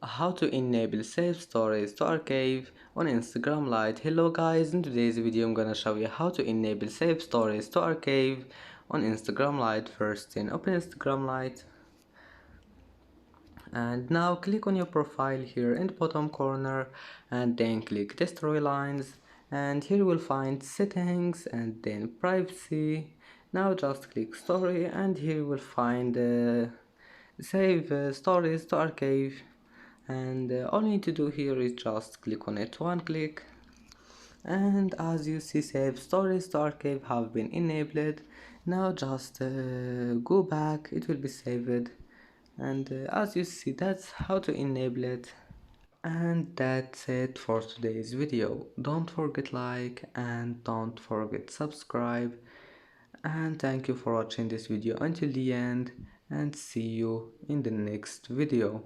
How to enable save stories to archive on Instagram Lite. Hello guys, in today's video I'm gonna show you how to enable save stories to archive on Instagram Lite. First thing, open Instagram Lite and now click on your profile here in the bottom corner and then click the storylines, and here you will find settings and then privacy. Now just click story and here you will find save stories to archive, and all you need to do here is just click on it one click, and as you see save stories to archive have been enabled. Now just go back, it will be saved, and as you see that's how to enable it. And that's it for today's video. Don't forget like and don't forget subscribe, and thank you for watching this video until the end, and see you in the next video.